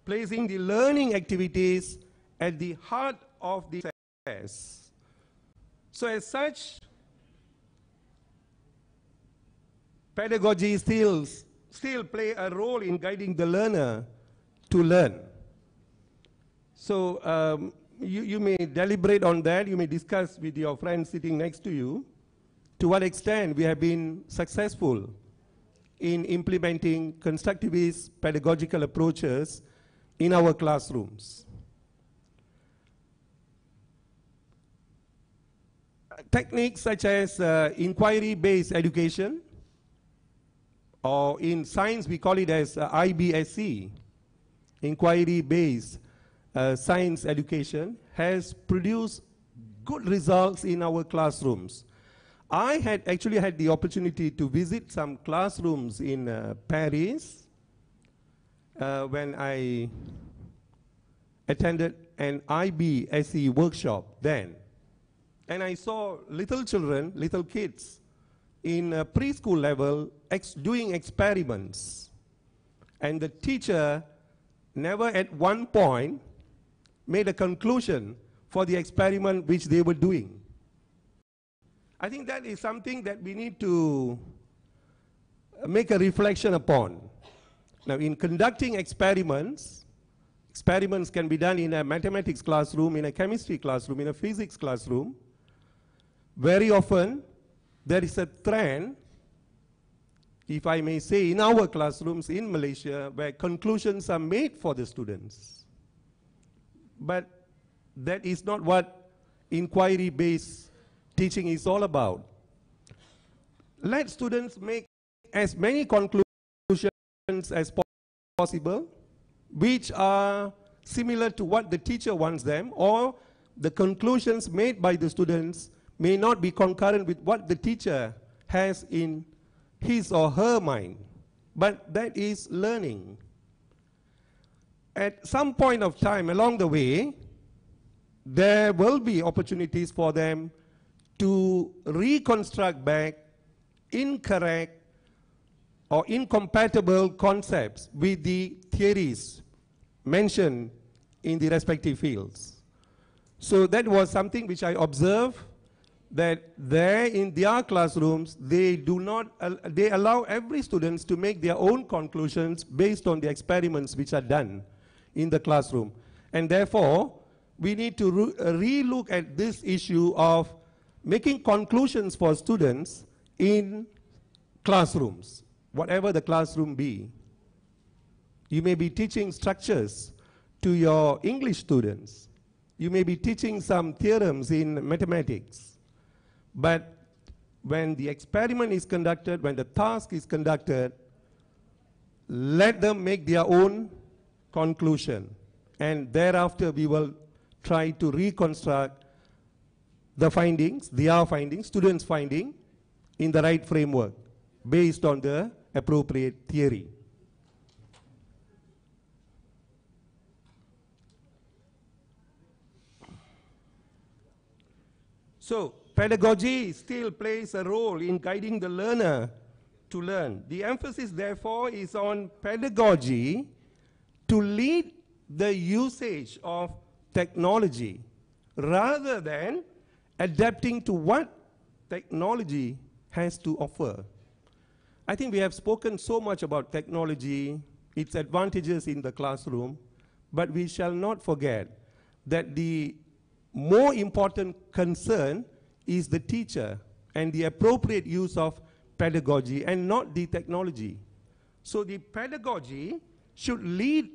placing the learning activities at the heart of the process. So as such, pedagogy still play a role in guiding the learner to learn. So you may deliberate on that, you may discuss with your friends sitting next to you, to what extent we have been successful in implementing constructivist pedagogical approaches in our classrooms. Techniques such as inquiry-based education, or in science we call it as IBSC, inquiry-based science education, has produced good results in our classrooms. I had actually had the opportunity to visit some classrooms in Paris when I attended an IBSC workshop then. And I saw little children, little kids in preschool level doing experiments. And the teacher never at one point made a conclusion for the experiment which they were doing. I think that is something that we need to make a reflection upon. Now, in conducting experiments, experiments can be done in a mathematics classroom, in a chemistry classroom, in a physics classroom. Very often, there is a trend, if I may say, in our classrooms in Malaysia, where conclusions are made for the students. But that is not what inquiry-based teaching is all about. Let students make as many conclusions as possible, which are similar to what the teacher wants them, or the conclusions made by the students may not be concurrent with what the teacher has in his or her mind. But that is learning. At some point of time along the way, there will be opportunities for them to reconstruct back incorrect or incompatible concepts with the theories mentioned in the respective fields. So that was something which I observed, that there in their classrooms, they allow every student to make their own conclusions based on the experiments which are done in the classroom. And therefore, we need to re-look at this issue of making conclusions for students in classrooms, whatever the classroom be. You may be teaching structures to your English students. You may be teaching some theorems in mathematics. But when the experiment is conducted, when the task is conducted, let them make their own conclusion. And thereafter, we will try to reconstruct the findings, their findings, students' finding, in the right framework, based on the appropriate theory. So, pedagogy still plays a role in guiding the learner to learn. The emphasis, therefore, is on pedagogy to lead the usage of technology, rather than adapting to what technology has to offer. I think we have spoken so much about technology, its advantages in the classroom, but we shall not forget that the more important concern is the teacher and the appropriate use of pedagogy and not the technology. So the pedagogy should lead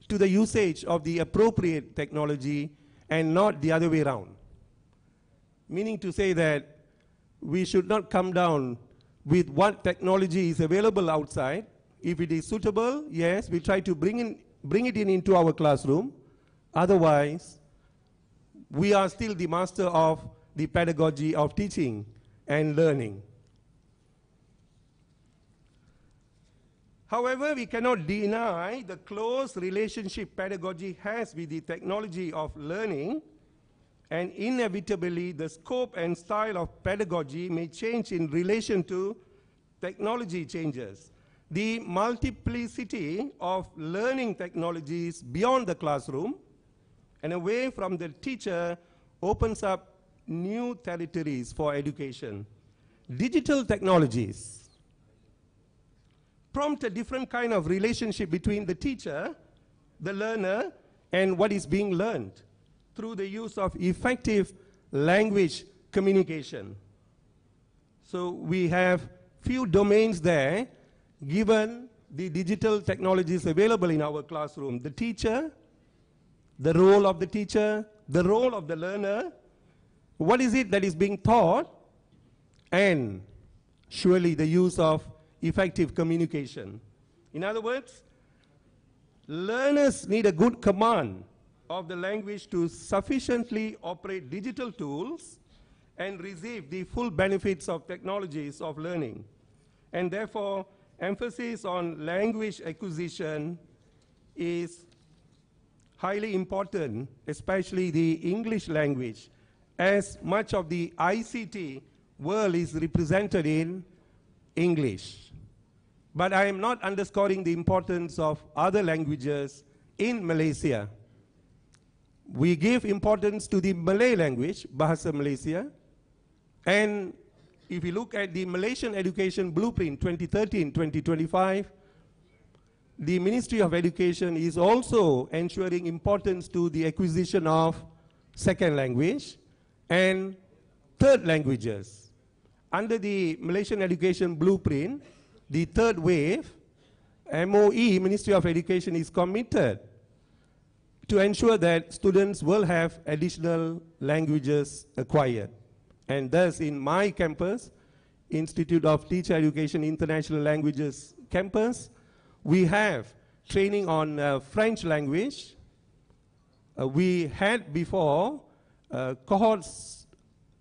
to the usage of the appropriate technology and not the other way around. Meaning to say that we should not come down with what technology is available outside. If it is suitable, yes, we try to bring it into our classroom. Otherwise, we are still the master of the pedagogy of teaching and learning. However, we cannot deny the close relationship pedagogy has with the technology of learning, and inevitably the scope and style of pedagogy may change in relation to technology changes. The multiplicity of learning technologies beyond the classroom and away from the teacher opens up new territories for education. Digital technologies prompt a different kind of relationship between the teacher, the learner, and what is being learned through the use of effective language communication. So we have few domains there given the digital technologies available in our classroom. The teacher, the role of the teacher, the role of the learner, what is it that is being taught, and surely the use of effective communication. In other words, learners need a good command of the language to sufficiently operate digital tools and receive the full benefits of technologies of learning. And therefore, emphasis on language acquisition is highly important, especially the English language, as much of the ICT world is represented in English. But I am not underscoring the importance of other languages in Malaysia. We give importance to the Malay language, Bahasa Malaysia, and if you look at the Malaysian Education Blueprint 2013-2025, the Ministry of Education is also ensuring importance to the acquisition of second language and third languages. Under the Malaysian Education Blueprint, the third wave, MOE, Ministry of Education, is committed to ensure that students will have additional languages acquired. And thus, in my campus, Institute of Teacher Education International Languages campus, we have training on French language. We had before cohorts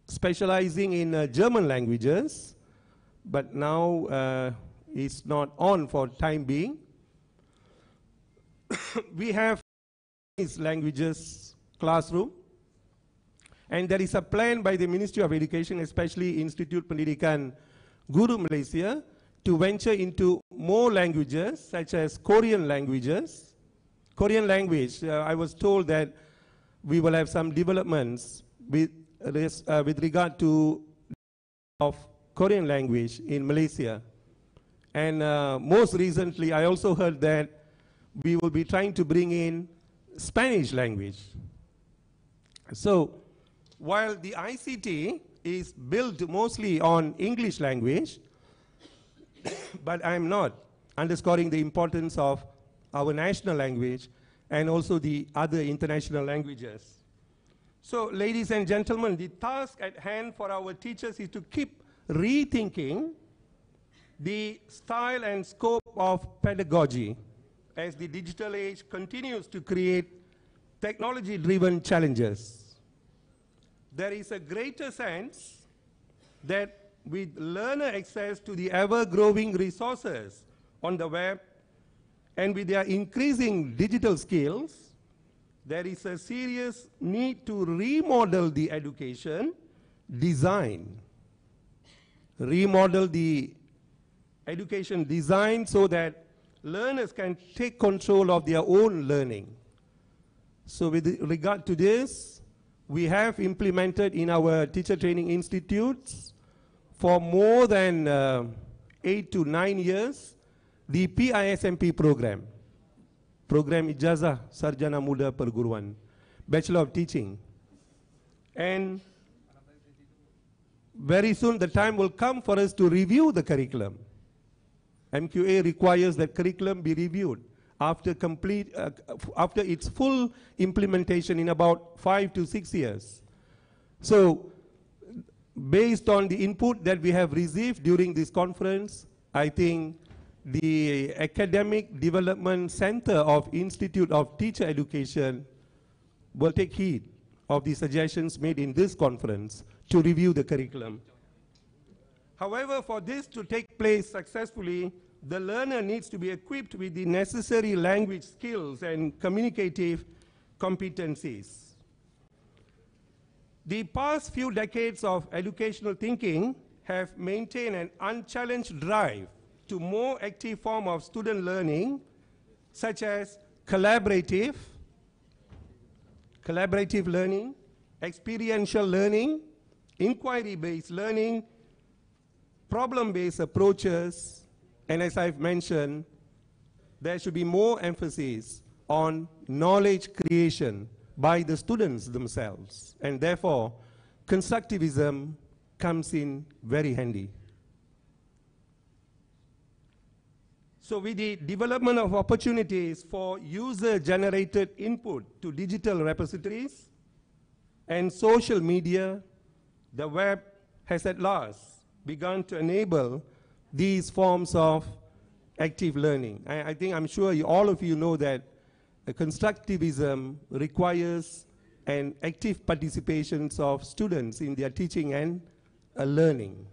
specializing in German languages, but now it's not on for time being. We have languages classroom, and there is a plan by the Ministry of Education, especially Institute Pendidikan Guru Malaysia, to venture into more languages, such as Korean languages. Korean language, I was told that we will have some developments with regard to of Korean language in Malaysia. And most recently, I also heard that we will be trying to bring in Spanish language. So, while the ICT is built mostly on English language, but I'm not underscoring the importance of our national language and also the other international languages. So, ladies and gentlemen, the task at hand for our teachers is to keep rethinking the style and scope of pedagogy as the digital age continues to create technology-driven challenges. There is a greater sense that with learner access to the ever-growing resources on the web and with their increasing digital skills, there is a serious need to remodel the education design. Remodel the education design so that learners can take control of their own learning. So with regard to this, we have implemented in our teacher training institutes for more than 8 to 9 years the PISMP program, Program Ijazah Sarjana Muda Perguruan, Bachelor of Teaching. And very soon the time will come for us to review the curriculum. MQA requires that curriculum be reviewed after its full implementation in about 5 to 6 years. So, based on the input that we have received during this conference, I think the Academic Development Center of Institute of Teacher Education will take heed of the suggestions made in this conference to review the curriculum. However, for this to take place successfully, the learner needs to be equipped with the necessary language skills and communicative competencies. The past few decades of educational thinking have maintained an unchallenged drive to more active form of student learning, such as collaborative learning, experiential learning, inquiry-based learning, problem-based approaches, and as I've mentioned, there should be more emphasis on knowledge creation by the students themselves, and therefore constructivism comes in very handy. So with the development of opportunities for user-generated input to digital repositories and social media, the web has at last begun to enable these forms of active learning. I'm sure all of you know that constructivism requires an active participation of students in their teaching and learning.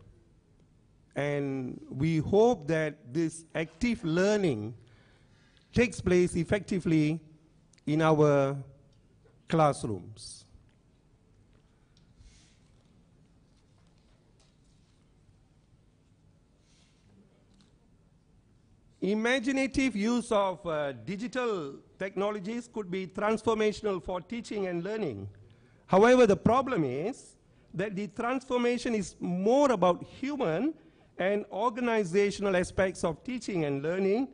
And we hope that this active learning takes place effectively in our classrooms. Imaginative use of digital technologies could be transformational for teaching and learning. However, the problem is that the transformation is more about human and organizational aspects of teaching and learning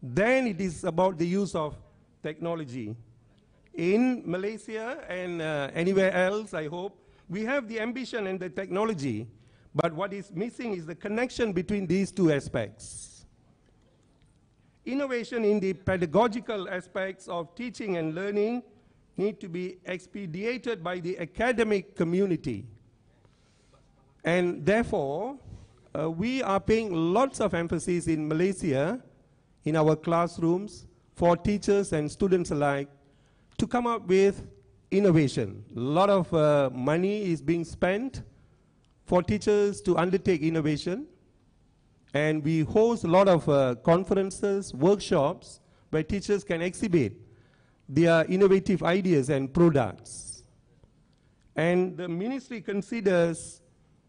than it is about the use of technology. In Malaysia and anywhere else, I hope, we have the ambition and the technology, but what is missing is the connection between these two aspects. Innovation in the pedagogical aspects of teaching and learning need to be expedited by the academic community. And therefore, we are paying lots of emphasis in Malaysia, in our classrooms, for teachers and students alike, to come up with innovation. A lot of money is being spent for teachers to undertake innovation. And we host a lot of conferences, workshops, where teachers can exhibit their innovative ideas and products. And the ministry considers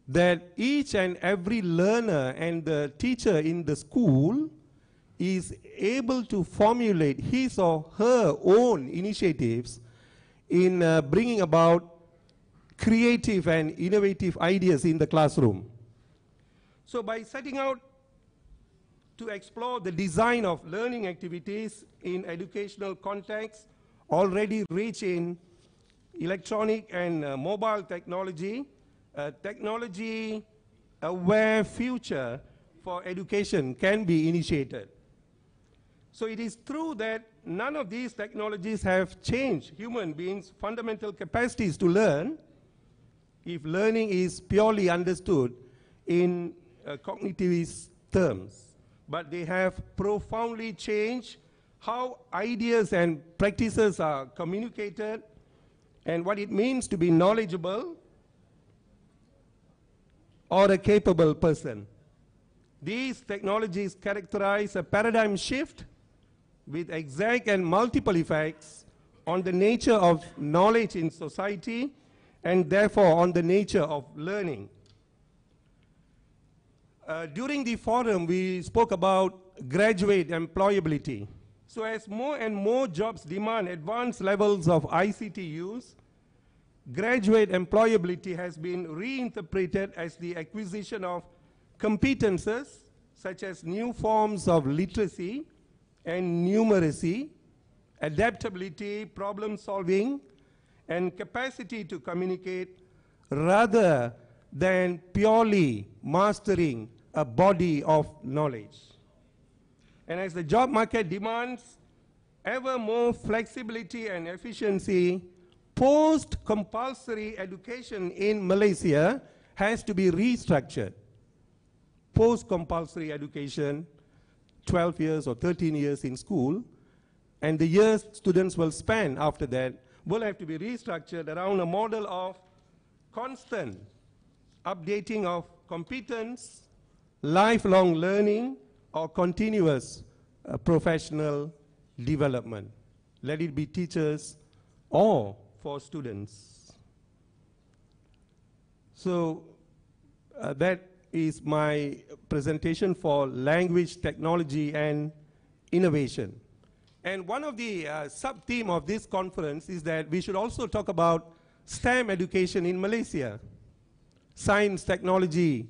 that each and every learner and the teacher in the school is able to formulate his or her own initiatives in bringing about creative and innovative ideas in the classroom. So by setting out to explore the design of learning activities in educational contexts already rich in electronic and mobile technology, technology-aware future for education can be initiated. So it is true that none of these technologies have changed human beings' fundamental capacities to learn if learning is purely understood in cognitivist terms. But they have profoundly changed how ideas and practices are communicated and what it means to be knowledgeable or a capable person. These technologies characterize a paradigm shift with exact and multiple effects on the nature of knowledge in society and therefore on the nature of learning. During the forum, we spoke about graduate employability. So as more and more jobs demand advanced levels of ICT use, graduate employability has been reinterpreted as the acquisition of competences such as new forms of literacy and numeracy, adaptability, problem solving, and capacity to communicate rather than purely mastering a body of knowledge. And as the job market demands ever more flexibility and efficiency, post-compulsory education in Malaysia has to be restructured. Post-compulsory education, 12 years or 13 years in school, and the years students will spend after that will have to be restructured around a model of constant updating of competence, lifelong learning, or continuous professional development. Let it be teachers or for students. So that is my presentation for language, technology, and innovation. And one of the sub-theme of this conference is that we should also talk about STEM education in Malaysia: science, technology,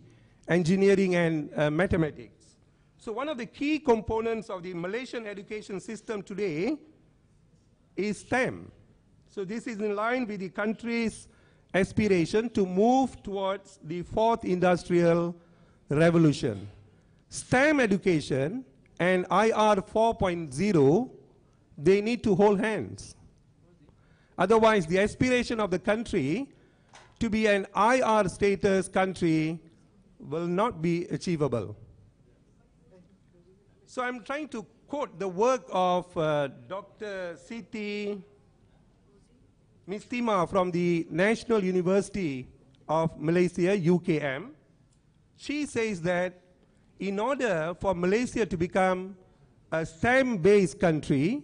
engineering, and mathematics. So one of the key components of the Malaysian education system today is STEM. So this is in line with the country's aspiration to move towards the fourth industrial revolution. STEM education and IR 4.0, they need to hold hands. Otherwise, the aspiration of the country to be an IR status country will not be achievable. So I'm trying to quote the work of Dr. Siti Mistima from the National University of Malaysia, UKM. She says that in order for Malaysia to become a STEM-based country,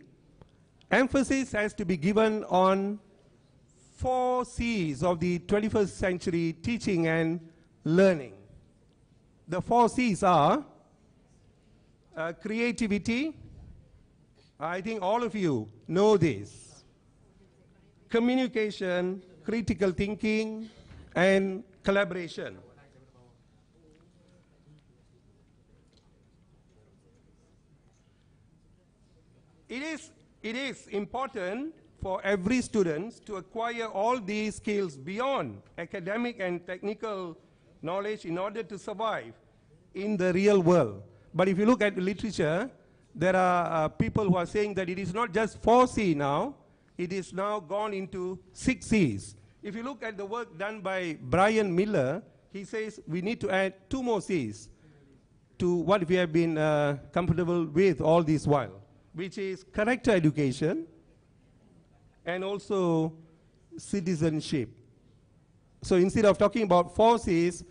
emphasis has to be given on 4 C's of the 21st century teaching and learning. The 4 C's are creativity. I think all of you know this. Communication, critical thinking, and collaboration. It is important for every student to acquire all these skills beyond academic and technical knowledge in order to survive in the real world. But if you look at the literature, there are people who are saying that it is not just 4C now, it is now gone into 6 C's. If you look at the work done by Brian Miller, he says we need to add 2 more C's to what we have been comfortable with all this while, which is character education and also citizenship. So instead of talking about 4 C's,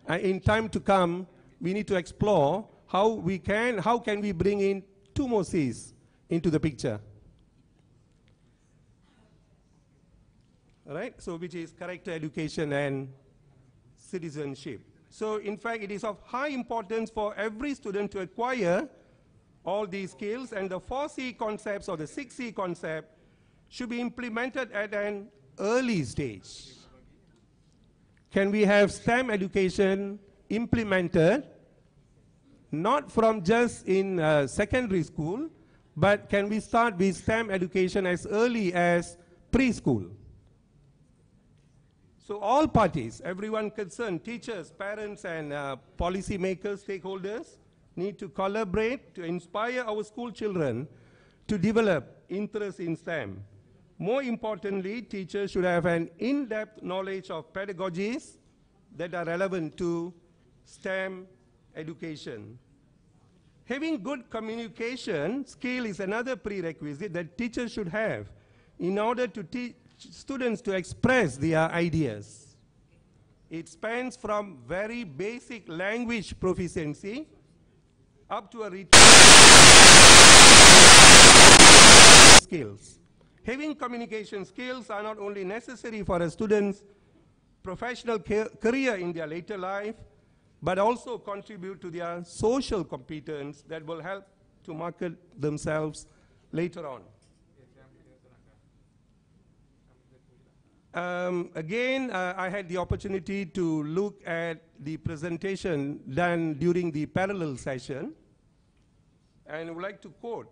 in time to come, we need to explore how can we bring in 2 more C's into the picture. All right, so which is character education and citizenship. So in fact, it is of high importance for every student to acquire all these skills, and the 4C concepts or the 6C concept should be implemented at an early stage. Can we have STEM education implemented not from just in secondary school, but can we start with STEM education as early as preschool? So all parties, everyone concerned, teachers, parents, and policy makers, stakeholders, need to collaborate to inspire our school children to develop interest in STEM. More importantly, teachers should have an in-depth knowledge of pedagogies that are relevant to STEM education. Having good communication skill is another prerequisite that teachers should have in order to teach students to express their ideas. It spans from very basic language proficiency up to a skills. Having communication skills are not only necessary for a student's professional career in their later life, but also contribute to their social competence that will help to market themselves later on. Again, I had the opportunity to look at the presentation done during the parallel session, and I would like to quote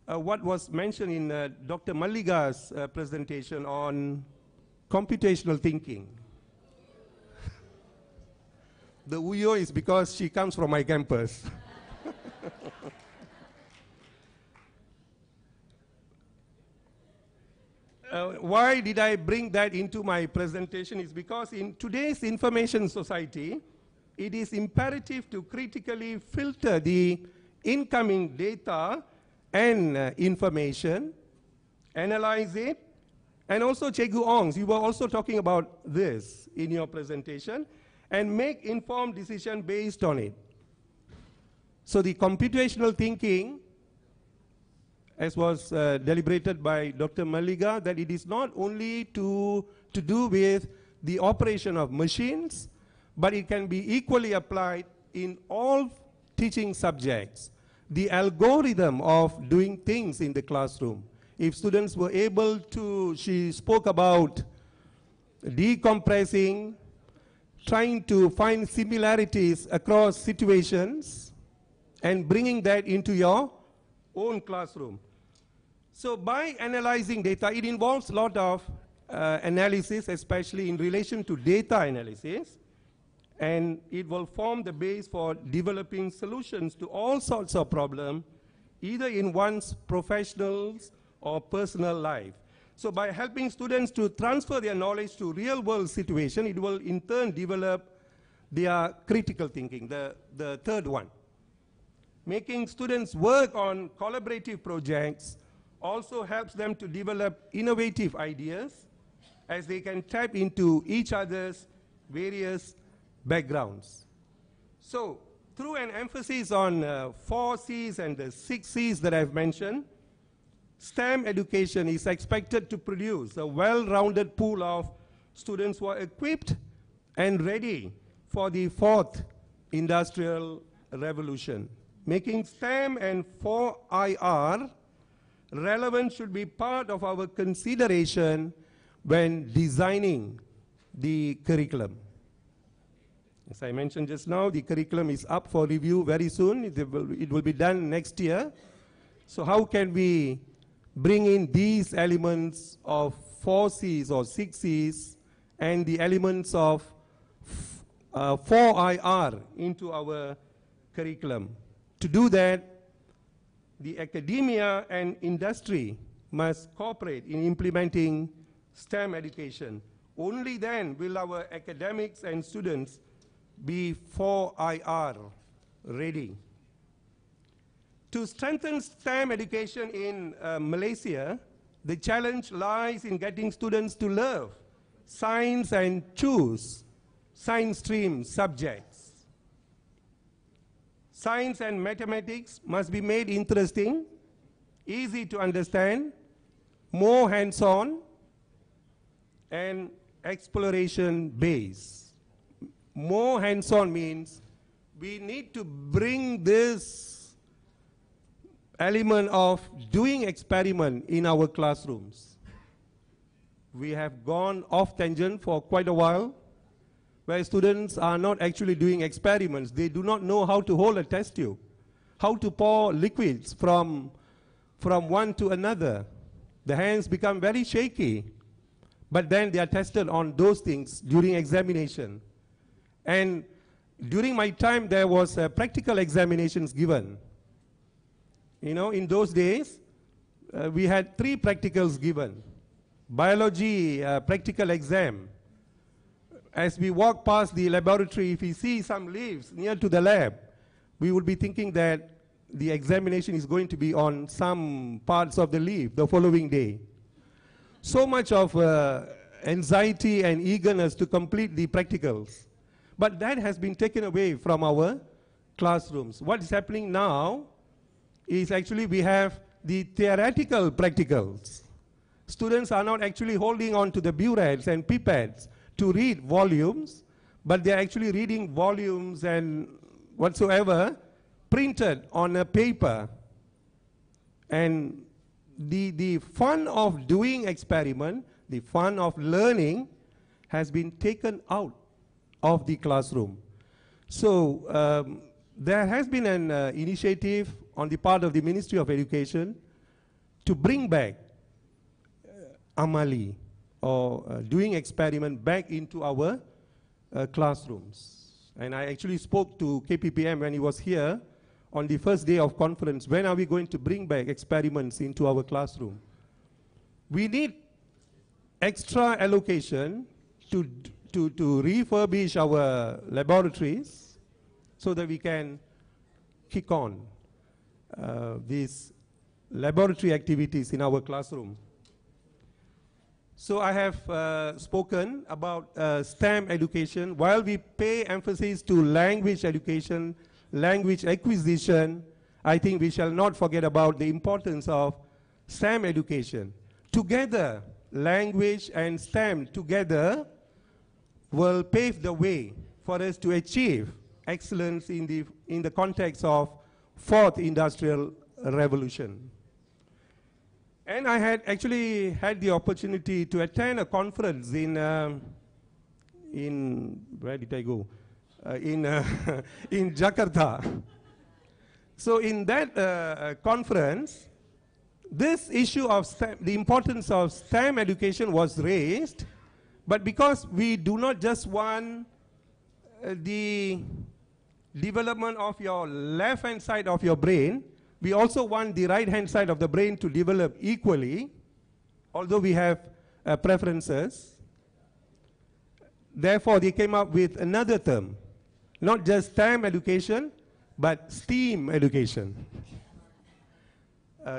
what was mentioned in Dr. Malliga's presentation on computational thinking. The Uyo is because she comes from my campus. Why did I bring that into my presentation is because in today's information society, it is imperative to critically filter the incoming data and information, analyze it, and also Chegu Ongs, you were also talking about this in your presentation, and make informed decision based on it. So the computational thinking, as was deliberated by Dr. Malliga, that it is not only to do with the operation of machines, but it can be equally applied in all teaching subjects. The algorithm of doing things in the classroom. If students were able to, she spoke about decompressing, trying to find similarities across situations, and bringing that into your own classroom. So by analyzing data, it involves a lot of analysis, especially in relation to data analysis, and it will form the base for developing solutions to all sorts of problems, either in one's professional or personal life. So by helping students to transfer their knowledge to real-world situation, it will in turn develop their critical thinking, the third one. Making students work on collaborative projects also helps them to develop innovative ideas as they can tap into each other's various backgrounds. So through an emphasis on 4 C's and the 6 C's that I've mentioned, STEM education is expected to produce a well-rounded pool of students who are equipped and ready for the 4th industrial revolution. Making STEM and 4IR relevant should be part of our consideration when designing the curriculum. As I mentioned just now, the curriculum is up for review very soon. It will be done next year. So how can we bring in these elements of 4 C's or 6 C's and the elements of 4IR into our curriculum? To do that, the academia and industry must cooperate in implementing STEM education. Only then will our academics and students be 4IR ready. To strengthen STEM education in Malaysia, the challenge lies in getting students to love science and choose science stream subjects. Science and mathematics must be made interesting, easy to understand, more hands-on, and exploration-based. More hands-on means we need to bring this element of doing experiment in our classrooms. We have gone off tangent for quite a while, where students are not actually doing experiments. They do not know how to hold a test tube, how to pour liquids from one to another. The hands become very shaky, but then they are tested on those things during examination. And during my time, there was practical examinations given. You know, in those days, we had 3 practicals given. Biology practical exam. As we walk past the laboratory, if we see some leaves near to the lab, we would be thinking that the examination is going to be on some parts of the leaf the following day. So much of anxiety and eagerness to complete the practicals. But that has been taken away from our classrooms. What is happening now is actually we have the theoretical practicals. Students are not actually holding on to the burettes and pipettes to read volumes, but they're actually reading volumes and whatsoever printed on a paper. And the fun of doing experiment, the fun of learning has been taken out of the classroom. So there has been an initiative on the part of the Ministry of Education to bring back Amali, or doing experiment back into our classrooms. And I actually spoke to KPPM when he was here on the first day of conference. When are we going to bring back experiments into our classroom? We need extra allocation to refurbish our laboratories so that we can kick on these laboratory activities in our classroom. So I have spoken about STEM education. While we pay emphasis to language education, language acquisition, I think we shall not forget about the importance of STEM education. Together, language and STEM together will pave the way for us to achieve excellence in the context of fourth industrial revolution. And I had actually had the opportunity to attend a conference in where did I go? In Jakarta. So in that conference, this issue of STEM, the importance of STEM education was raised, but because we do not just want the development of your left-hand side of your brain, we also want the right-hand side of the brain to develop equally, although we have preferences. Therefore, they came up with another term, not just STEM education, but STEAM education.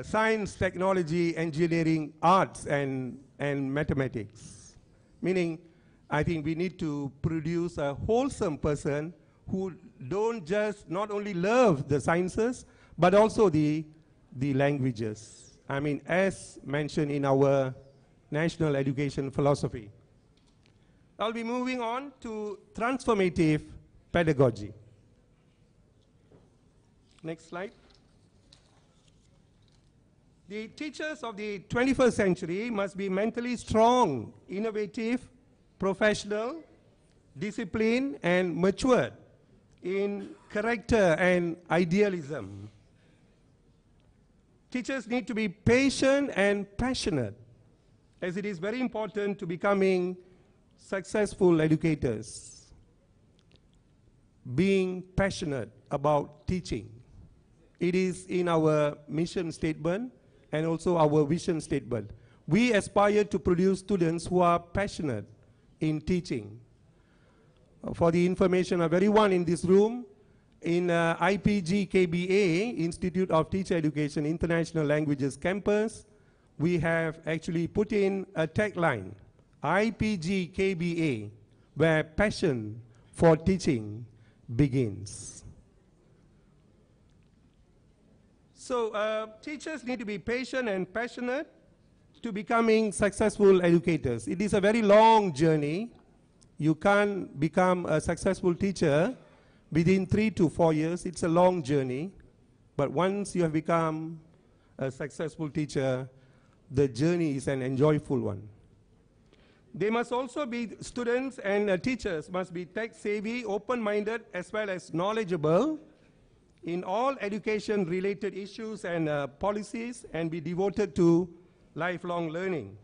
Science, technology, engineering, arts, and mathematics. Meaning, I think we need to produce a wholesome person who don't just not only love the sciences, but also the languages. I mean, as mentioned in our national education philosophy. I'll be moving on to transformative pedagogy. Next slide. The teachers of the 21st century must be mentally strong, innovative, professional, disciplined, and matured in character and idealism. Teachers need to be patient and passionate, as it is very important to becoming successful educators. Being passionate about teaching. It is in our mission statement and also our vision statement. We aspire to produce students who are passionate in teaching. For the information of everyone in this room, in IPG Institute of Teacher Education International Languages Campus, we have actually put in a tagline, IPG where passion for teaching begins. So teachers need to be patient and passionate to becoming successful educators. It is a very long journey. You can't become a successful teacher within 3 to 4 years. It's a long journey. But once you have become a successful teacher, the journey is an enjoyable one. They must also be, students and teachers must be tech-savvy, open-minded, as well as knowledgeable in all education-related issues and policies, and be devoted to lifelong learning.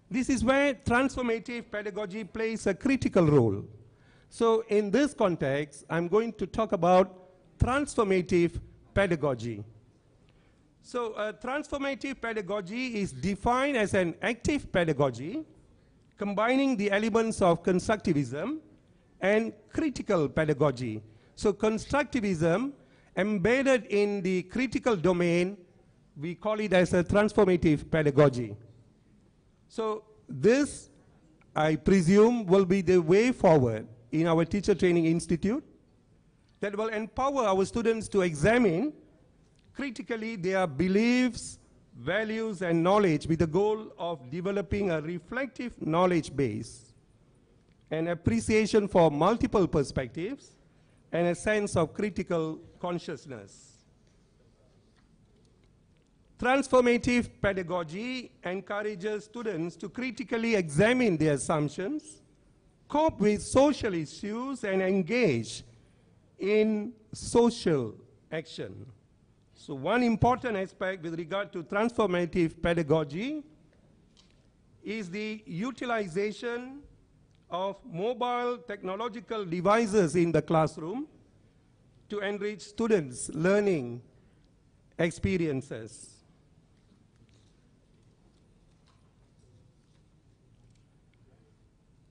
This is where transformative pedagogy plays a critical role. So in this context, I'm going to talk about transformative pedagogy. So transformative pedagogy is defined as an active pedagogy combining the elements of constructivism and critical pedagogy. So constructivism embedded in the critical domain, we call it as a transformative pedagogy. So this, I presume, will be the way forward in our teacher training institute that will empower our students to examine critically their beliefs, values, and knowledge with the goal of developing a reflective knowledge base, an appreciation for multiple perspectives, and a sense of critical consciousness. Transformative pedagogy encourages students to critically examine their assumptions, cope with social issues, and engage in social action. So one important aspect with regard to transformative pedagogy is the utilization of mobile technological devices in the classroom to enrich students' learning experiences.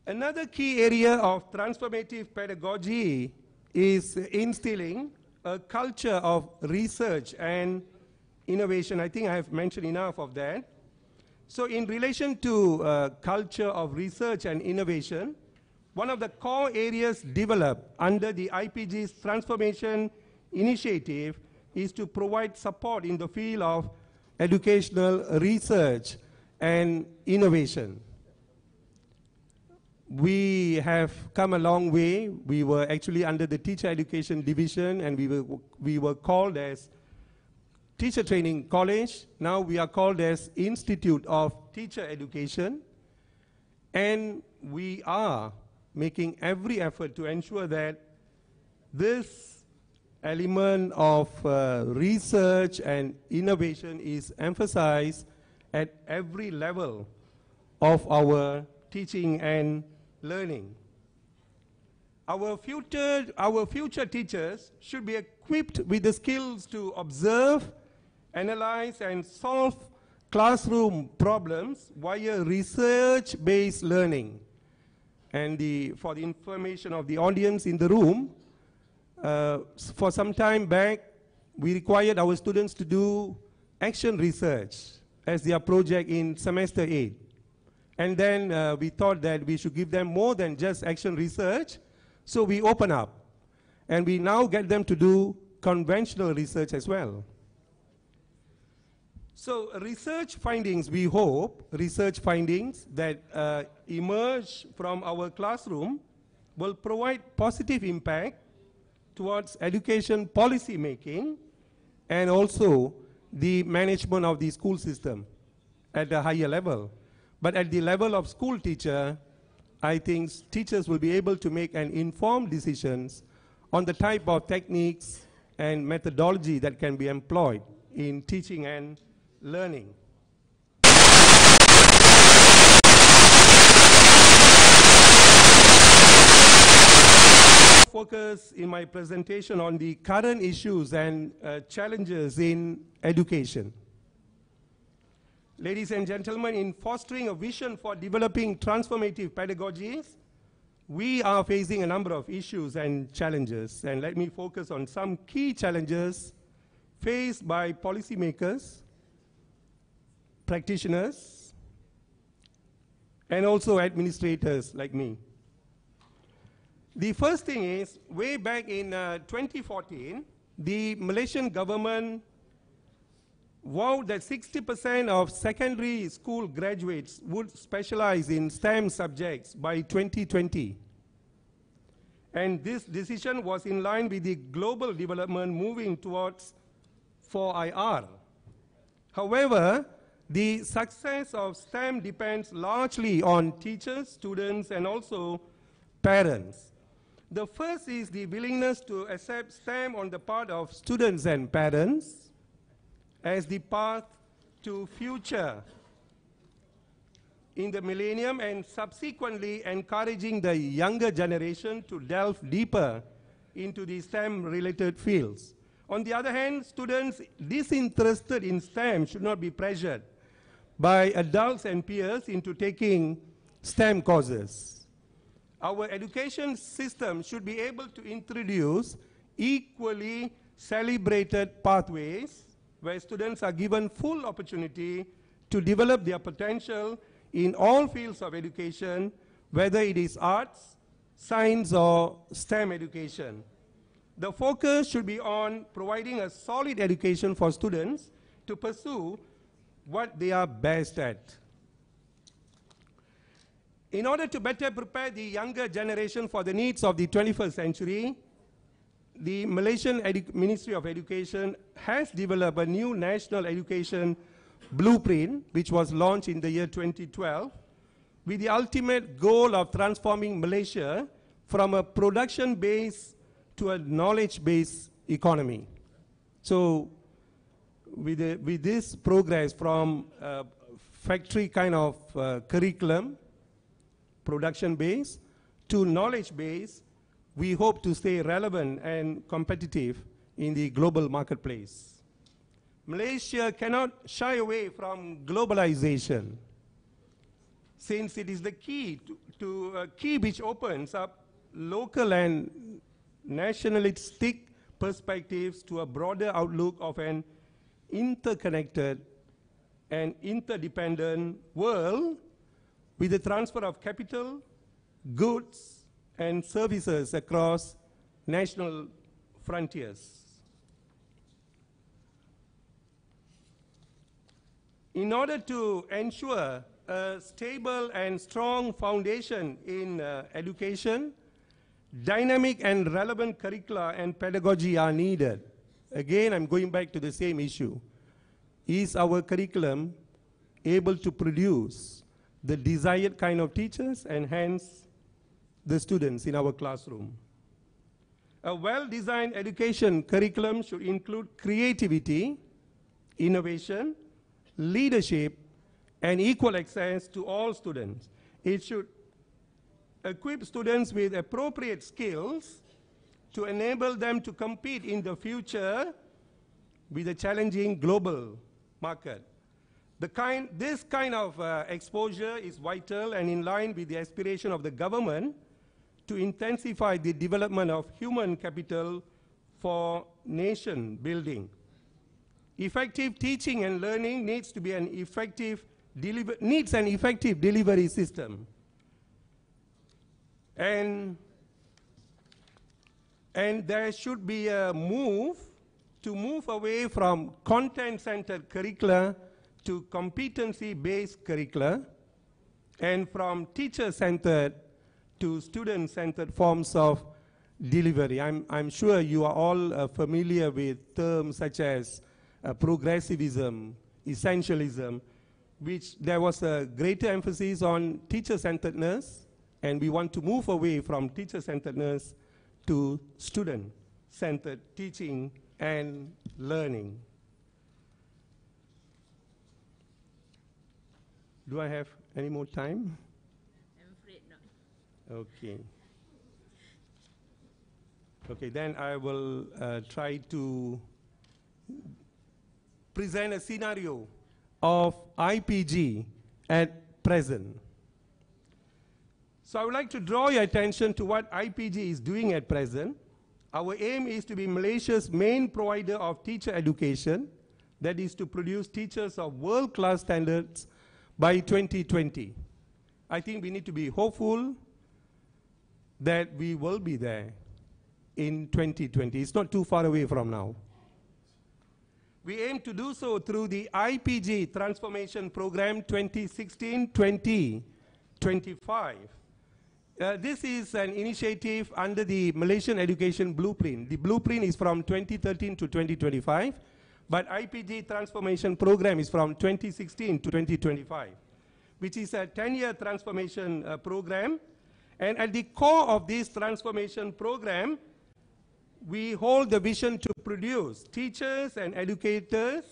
Another key area of transformative pedagogy is instilling a culture of research and innovation. I think I have mentioned enough of that. So in relation to culture of research and innovation, one of the core areas developed under the IPG's transformation initiative is to provide support in the field of educational research and innovation. we have come a long way. We were actually under the teacher education division, and we were called as Teacher Training College. Now we are called as Institute of Teacher Education. And we are making every effort to ensure that this element of research and innovation is emphasized at every level of our teaching and learning. Our future teachers should be equipped with the skills to observe, analyze, and solve classroom problems via research-based learning. And for the information of the audience in the room, for some time back, we required our students to do action research as their project in semester 8. And then we thought that we should give them more than just action research, so we open up. And we now get them to do conventional research as well. So research findings, we hope, research findings that emerge from our classroom will provide positive impact towards education policy making and also the management of the school system at a higher level. But at the level of school teacher, I think teachers will be able to make an informed decisions on the type of techniques and methodology that can be employed in teaching and learning. Focus in my presentation on the current issues and challenges in education. Ladies and gentlemen, in fostering a vision for developing transformative pedagogies, we are facing a number of issues and challenges. And let me focus on some key challenges faced by policymakers, practitioners, and also administrators like me. The first thing is, way back in 2014, the Malaysian government vowed that 60% of secondary school graduates would specialize in STEM subjects by 2020. And this decision was in line with the global development moving towards 4IR. However, the success of STEM depends largely on teachers, students, and also parents. The first is the willingness to accept STEM on the part of students and parents as the path to future in the millennium, and subsequently encouraging the younger generation to delve deeper into the STEM-related fields. On the other hand, students disinterested in STEM should not be pressured by adults and peers into taking STEM courses. Our education system should be able to introduce equally celebrated pathways where students are given full opportunity to develop their potential in all fields of education, whether it is arts, science, or STEM education. The focus should be on providing a solid education for students to pursue what they are best at. In order to better prepare the younger generation for the needs of the 21st century, the Malaysian Ministry of Education has developed a new national education blueprint, which was launched in the year 2012, with the ultimate goal of transforming Malaysia from a production-based to a knowledge-based economy. So with this progress from factory kind of curriculum, production-based, to knowledge-based, we hope to stay relevant and competitive in the global marketplace. Malaysia cannot shy away from globalization, since it is the key to key which opens up local and nationalistic perspectives to a broader outlook of an interconnected and interdependent world with the transfer of capital, goods, and services across national frontiers. In order to ensure a stable and strong foundation in education, dynamic and relevant curricula and pedagogy are needed. Again, I'm going back to the same issue. Is our curriculum able to produce the desired kind of teachers and hence the students in our classroom? A well-designed education curriculum should include creativity, innovation, leadership, and equal access to all students. It should equip students with appropriate skills to enable them to compete in the future with a challenging global market. This kind of exposure is vital and in line with the aspiration of the government to intensify the development of human capital for nation building. Effective teaching and learning needs an effective delivery system. And there should be a move away from content-centered curricula to competency-based curricula, and from teacher-centered to student-centered forms of delivery. I'm sure you are all familiar with terms such as progressivism, essentialism, which there was a greater emphasis on teacher-centeredness, and we want to move away from teacher-centeredness to student-centered teaching and learning. Do I have any more time? I'm afraid not. Okay. Okay, then I will try to present a scenario of IPG at present. So I would like to draw your attention to what IPG is doing at present. Our aim is to be Malaysia's main provider of teacher education, that is to produce teachers of world-class standards by 2020. I think we need to be hopeful that we will be there in 2020. It's not too far away from now. We aim to do so through the IPG Transformation Program 2016-2025. This is an initiative under the Malaysian Education Blueprint. The blueprint is from 2013 to 2025, but IPG Transformation Program is from 2016 to 2025, which is a 10-year transformation program. And at the core of this transformation program, we hold the vision to produce teachers and educators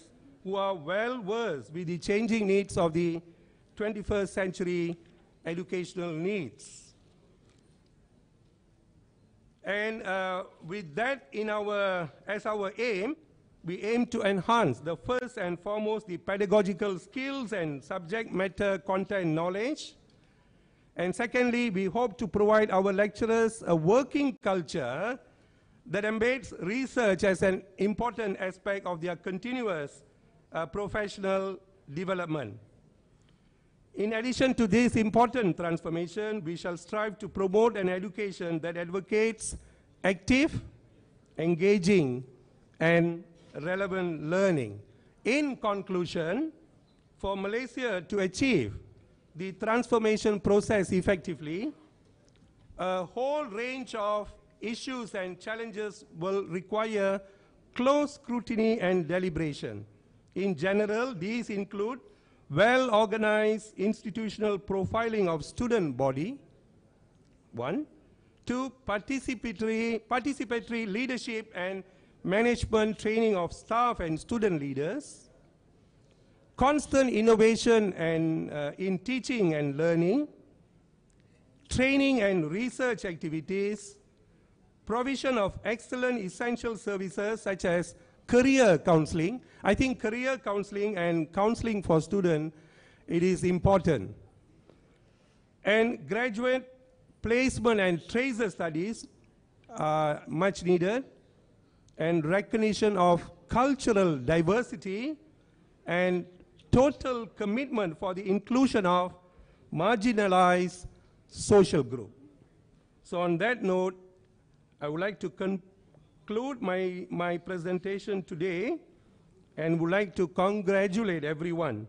who are well-versed with the changing needs of the 21st century educational needs. And with that as our aim, we aim to enhance the first and foremost the pedagogical skills and subject matter content knowledge. And secondly, we hope to provide our lecturers a working culture that embeds research as an important aspect of their continuous professional development. In addition to this important transformation, we shall strive to promote an education that advocates active, engaging, and relevant learning. In conclusion, for Malaysia to achieve the transformation process effectively, a whole range of issues and challenges will require close scrutiny and deliberation. In general, these include well-organized institutional profiling of student body, 1. 2, participatory leadership and management training of staff and student leaders, constant innovation and in teaching and learning, training and research activities, provision of excellent essential services such as career counseling. I think career counseling and counseling for students, it is important. And graduate placement and tracer studies are much needed, and recognition of cultural diversity and total commitment for the inclusion of marginalized social group. So on that note, I would like to conclude my presentation today and would like to congratulate everyone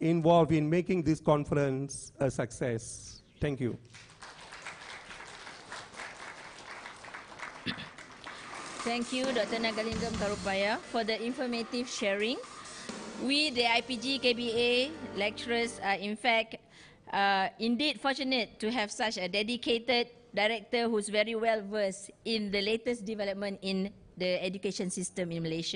involved in making this conference a success. Thank you. Thank you, Dr. Nagalingam Karupaya, for the informative sharing. We, the IPG KBA lecturers, are in fact indeed fortunate to have such a dedicated director who's very well versed in the latest development in the education system in Malaysia.